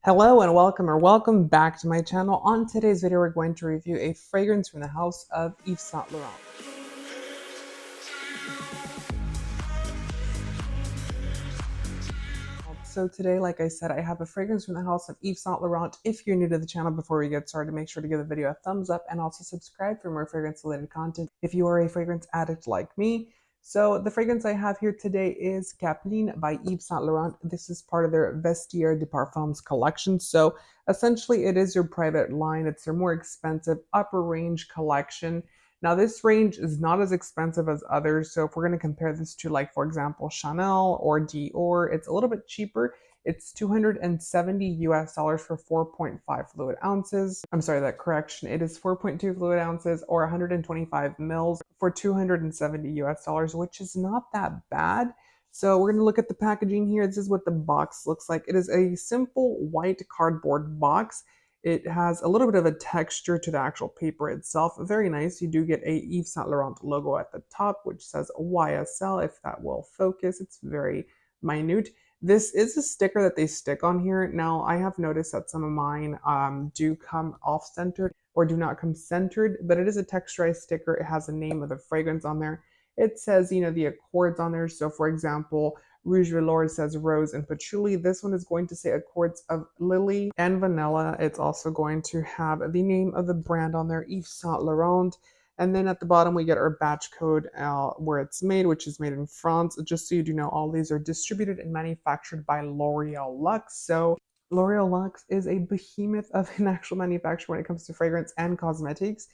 Hello and welcome or welcome back to my channel. On today's video, we're going to review a fragrance from the house of Yves Saint Laurent. So today, like I said, I have a fragrance from the house of Yves Saint Laurent. If you're new to the channel, before we get started, make sure to give the video a thumbs up and also subscribe for more fragrance related content if you are a fragrance addict like me. So the fragrance I have here today is Capeline by Yves Saint Laurent. This is part of their Vestiaire de Parfums collection. So essentially it is your private line. It's their more expensive upper range collection. Now this range is not as expensive as others. So if we're going to compare this to, like, for example, Chanel or Dior, it's a little bit cheaper. It's $270 US for 4.5 fluid ounces. I'm sorry, that correction. It is 4.2 fluid ounces or 125 mils for $270 US, which is not that bad. So we're going to look at the packaging here. This is what the box looks like. It is a simple white cardboard box. It has a little bit of a texture to the actual paper itself. Very nice. You do get a Yves Saint Laurent logo at the top, which says YSL, if that will focus. It's very minute. This is a sticker that they stick on here. Now, I have noticed that some of mine do come off-centered or do not come centered, but it is a texturized sticker. It has the name of the fragrance on there. It says, the accords on there. So, for example, Rouge Velour says rose and patchouli. This one is going to say accords of lily and vanilla. It's also going to have the name of the brand on there, Yves Saint Laurent. And then at the bottom, we get our batch code where it's made, which is made in France. Just so you do know, all these are distributed and manufactured by L'Oreal Luxe. So L'Oreal Luxe is a behemoth of an actual manufacturer when it comes to fragrance and cosmetics.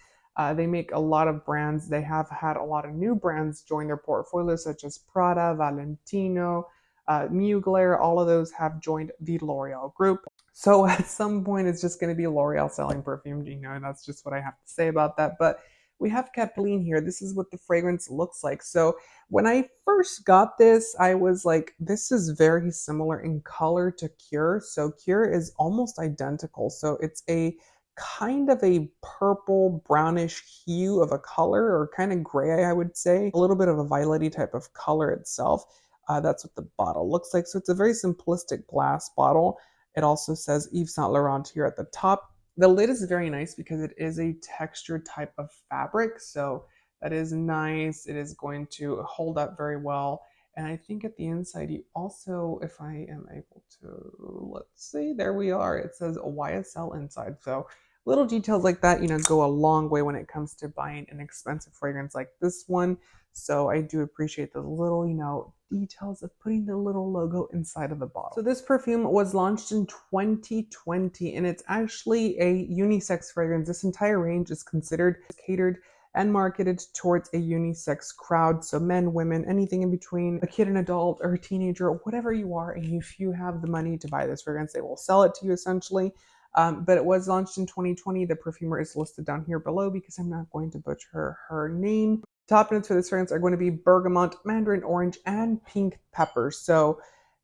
They make a lot of brands. They have had a lot of new brands join their portfolio, such as Prada, Valentino, Mugler. All of those have joined the L'Oreal group. So at some point, it's just going to be L'Oreal selling perfume. And that's just what I have to say about that. But we have Capeline here. This is what the fragrance looks like. So when I first got this, I was like, this is very similar in color to Cure. So Cure is almost identical. So it's a kind of a purple brownish hue of a color, or kind of gray, I would say. A little bit of a violety type of color itself. That's what the bottle looks like. So it's a very simplistic glass bottle. It also says Yves Saint Laurent here at the top. The lid is very nice because it is a textured type of fabric. So that is nice. It is going to hold up very well. And I think at the inside, you also, if I am able to, let's see, there we are. It says YSL inside. So little details like that, go a long way when it comes to buying an expensive fragrance like this one. So I do appreciate the little, details of putting the little logo inside of the bottle. So this perfume was launched in 2020, and it's actually a unisex fragrance. This entire range is considered catered and marketed towards a unisex crowd. So men, women, anything in between, a kid, an adult, or a teenager, whatever you are, and if you have the money to buy this fragrance, they will sell it to you essentially. But it was launched in 2020. The perfumer is listed down here below because I'm not going to butcher her name. Top notes for this fragrance are going to be bergamot, mandarin orange, and pink pepper. So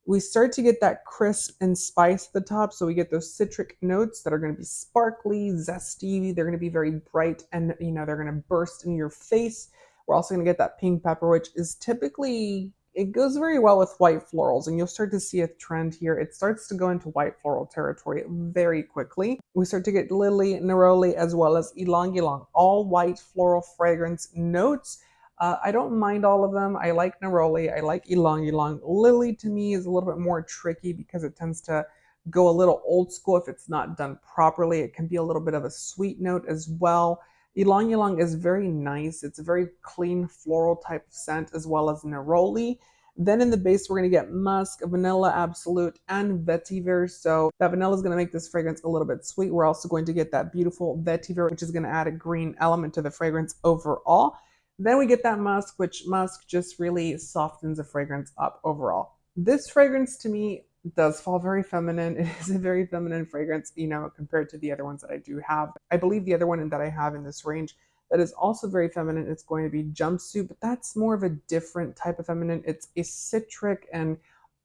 we start to get that crisp and spice at the top. So we get those citric notes that are going to be sparkly, zesty. They're going to be very bright, and they're going to burst in your face. We're also going to get that pink pepper, which is typically, it goes very well with white florals, and you'll start to see a trend here. It starts to go into white floral territory very quickly. We start to get lily, neroli, as well as ylang ylang, all white floral fragrance notes. I don't mind all of them. I like neroli. I like ylang ylang. Lily to me is a little bit more tricky because it tends to go a little old school if it's not done properly. It can be a little bit of a sweet note as well. Ylang ylang is very nice. It's a very clean floral type of scent, as well as neroli. Then in the base, we're going to get musk, vanilla absolute, and vetiver. So that vanilla is going to make this fragrance a little bit sweet. We're also going to get that beautiful vetiver, which is going to add a green element to the fragrance overall. Then we get that musk, which musk just really softens the fragrance up overall. This fragrance to me does fall very feminine. It is a very feminine fragrance, compared to the other ones that I do have. I believe the other one that I have in this range that is also very feminine, it's going to be Jumpsuit, but that's more of a different type of feminine. It's a citric and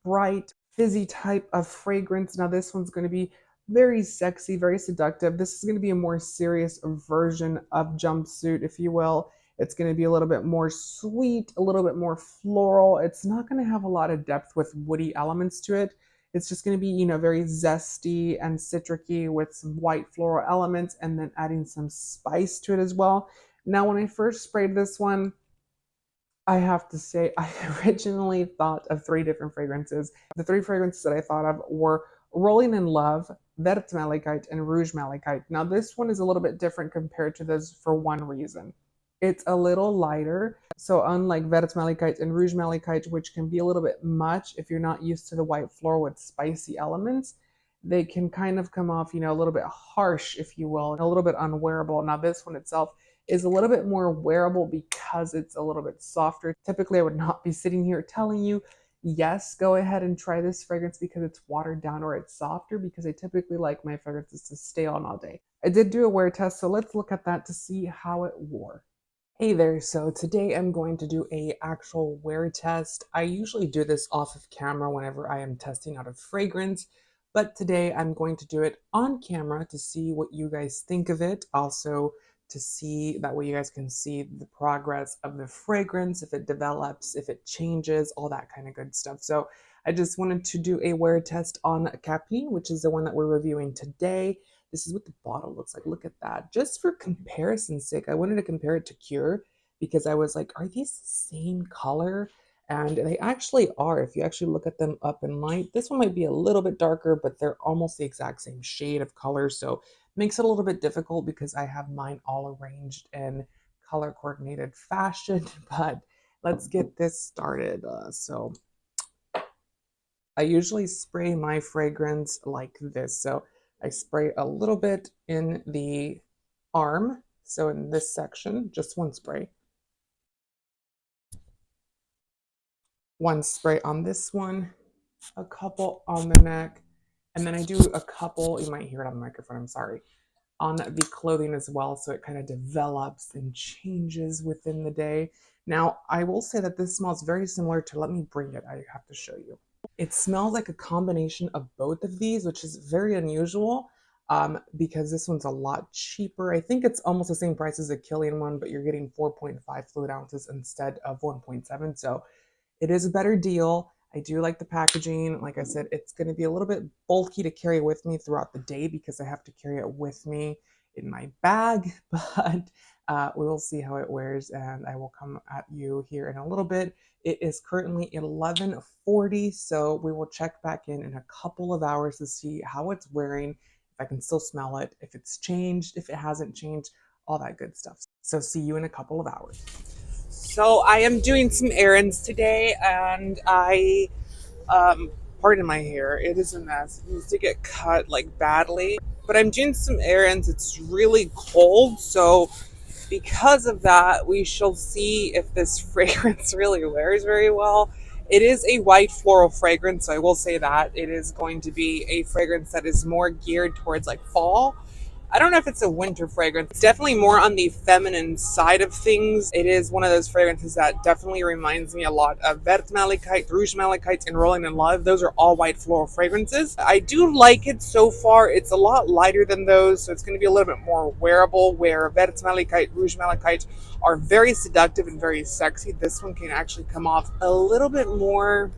bright, fizzy type of fragrance. Now this one's going to be very sexy, very seductive. This is going to be a more serious version of Jumpsuit, if you will. It's going to be a little bit more sweet, a little bit more floral. It's not going to have a lot of depth with woody elements to it. It's just going to be, very zesty and citricy with some white floral elements and then adding some spice to it as well. Now, when I first sprayed this one, I have to say, I originally thought of three different fragrances. The three fragrances that I thought of were Rolling in Love, Verte Malachite, and Rouge Malachite. Now, this one is a little bit different compared to those for one reason. It's a little lighter. So, unlike Verte Malachite and Rouge Malachite, which can be a little bit much if you're not used to the white floral with spicy elements, they can kind of come off, a little bit harsh, if you will, and a little bit unwearable. Now, this one itself is a little bit more wearable because it's a little bit softer. Typically, I would not be sitting here telling you, yes, go ahead and try this fragrance because it's watered down or it's softer, because I typically like my fragrances to stay on all day. I did do a wear test, so let's look at that to see how it wore. Hey there, so today I'm going to do a actual wear test. I usually do this off of camera whenever I am testing out a fragrance, but today I'm going to do it on camera to see what you guys think of it. Also, to see that way you guys can see the progress of the fragrance, if it develops, if it changes, all that kind of good stuff. So I just wanted to do a wear test on Capeline, which is the one that we're reviewing today. This is what the bottle looks like. Look at that. Just for comparison's sake, I wanted to compare it to Cure because I was like, are these the same color? And they actually are. If you actually look at them up in light, this one might be a little bit darker, but they're almost the exact same shade of color. So makes it a little bit difficult because I have mine all arranged in color coordinated fashion. But let's get this started. So I usually spray my fragrance like this. So I spray a little bit in the arm. So in this section, just one spray. One spray on this one, a couple on the neck, and then I do a couple, you might hear it on the microphone, I'm sorry, on the clothing as well, so it kind of develops and changes within the day. Now, I will say that this smells very similar to, let me bring it, I have to show you. It smells like a combination of both of these, which is very unusual because this one's a lot cheaper. I think it's almost the same price as the Killian one, but you're getting 4.5 fluid ounces instead of 1.7. So it is a better deal. I do like the packaging. Like I said, it's going to be a little bit bulky to carry with me throughout the day because I have to carry it with me in my bag, but we will see how it wears, and I will come at you here in a little bit. It is currently 11:40, so we will check back in a couple of hours to see how it's wearing, if I can still smell it, if it's changed, if it hasn't changed, all that good stuff. So see you in a couple of hours. So I am doing some errands today, and pardon my hair, it is a mess. It needs to get cut like badly. But I'm doing some errands. It's really cold, so because of that, we shall see if this fragrance really wears very well. It is a white floral fragrance, so I will say that. It is going to be a fragrance that is more geared towards like fall. I don't know if it's a winter fragrance. It's definitely more on the feminine side of things. It is one of those fragrances that definitely reminds me a lot of Verte Malachite, Rouge Malachite, and Rolling in Love. Those are all white floral fragrances. I do like it so far. It's a lot lighter than those, so it's going to be a little bit more wearable, where Verte Malachite, Rouge Malachite are very seductive and very sexy. This one can actually come off a little bit more,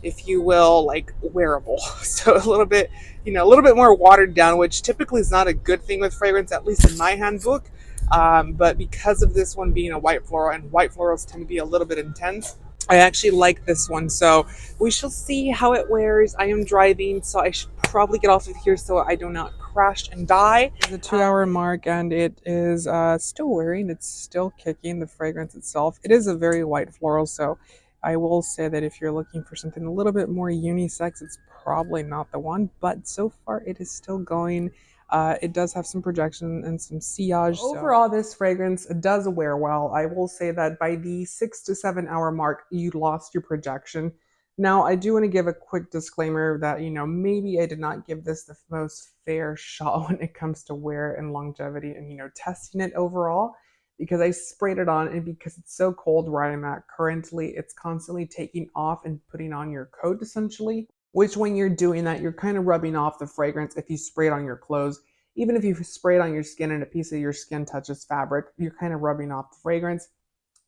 if you will, like wearable. So a little bit, a little bit more watered down, which typically is not a good thing with fragrance, at least in my handbook. But because of this one being a white floral, and white florals tend to be a little bit intense, I actually like this one. So we shall see how it wears. I am driving, so I should probably get off of here so I do not crash and die. It's a 2 hour mark, and it is still wearing. It's still kicking. The fragrance itself, it is a very white floral, so I will say that if you're looking for something a little bit more unisex, it's probably not the one, but so far it is still going. It does have some projection and some sillage. So overall, this fragrance does wear well. I will say that by the 6 to 7 hour mark, you lost your projection. Now, I do want to give a quick disclaimer that, maybe I did not give this the most fair shot when it comes to wear and longevity and, testing it overall, because I sprayed it on, and because it's so cold where I'm at currently, it's constantly taking off and putting on your coat essentially, which when you're doing that, you're kind of rubbing off the fragrance if you spray it on your clothes. Even if you spray it on your skin and a piece of your skin touches fabric, you're kind of rubbing off the fragrance.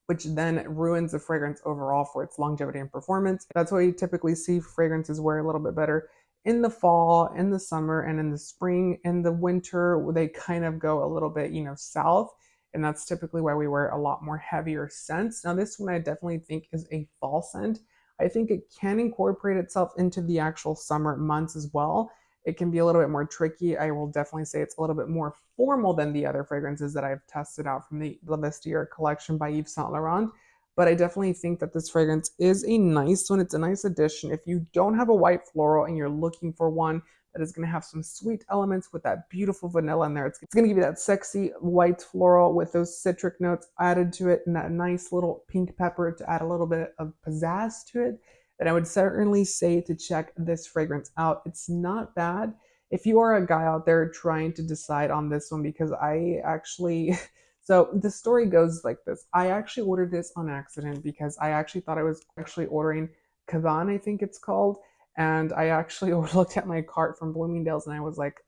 which then ruins the fragrance overall for its longevity and performance. That's why you typically see fragrances wear a little bit better in the fall, in the summer, and in the spring. In the winter, they kind of go a little bit, south. And that's typically why we wear a lot more heavier scents. Now, this one I definitely think is a fall scent. I think it can incorporate itself into the actual summer months as well. It can be a little bit more tricky. I will definitely say it's a little bit more formal than the other fragrances that I've tested out from the Vestiaire collection by Yves Saint Laurent. But I definitely think that this fragrance is a nice one. It's a nice addition. If you don't have a white floral and you're looking for one that is going to have some sweet elements with that beautiful vanilla in there, it's going to give you that sexy white floral with those citric notes added to it and that nice little pink pepper to add a little bit of pizzazz to it, then I would certainly say to check this fragrance out. It's not bad. If you are a guy out there trying to decide on this one, because I actually, so the story goes like this. I actually ordered this on accident because I actually thought I was actually ordering Capeline, I think it's called. And I actually looked at my cart from Bloomingdale's and I was like,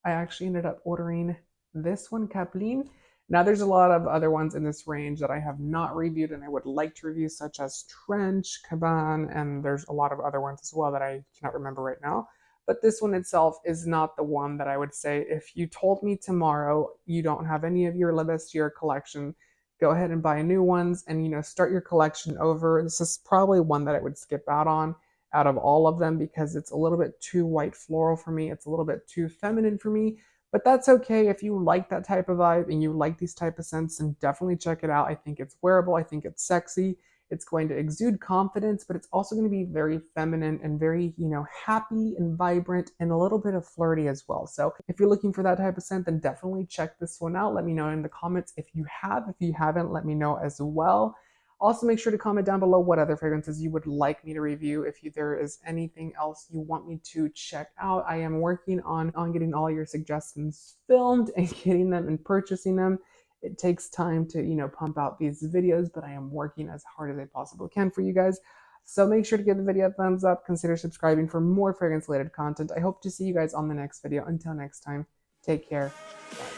I actually ended up ordering this one, Capeline. Now, there's a lot of other ones in this range that I have not reviewed and I would like to review, such as Trench, Caban, and there's a lot of other ones as well that I cannot remember right now. But this one itself is not the one that I would say, if you told me tomorrow you don't have any of your Le Vestiaire collection, go ahead and buy new ones and, start your collection over. This is probably one that I would skip out of all of them because it's a little bit too white floral for me. It's a little bit too feminine for me. But that's okay. If you like that type of vibe and you like these type of scents, then definitely check it out. I think it's wearable. I think it's sexy. It's going to exude confidence, but it's also going to be very feminine and very, happy and vibrant and a little bit of flirty as well. So if you're looking for that type of scent, then definitely check this one out. Let me know in the comments if you have. If you haven't, let me know as well. Also, make sure to comment down below what other fragrances you would like me to review. If there is anything else you want me to check out, I am working on getting all your suggestions filmed and getting them and purchasing them. It takes time to, pump out these videos, but I am working as hard as I possibly can for you guys. So make sure to give the video a thumbs up. Consider subscribing for more fragrance-related content. I hope to see you guys on the next video. Until next time, take care. Bye.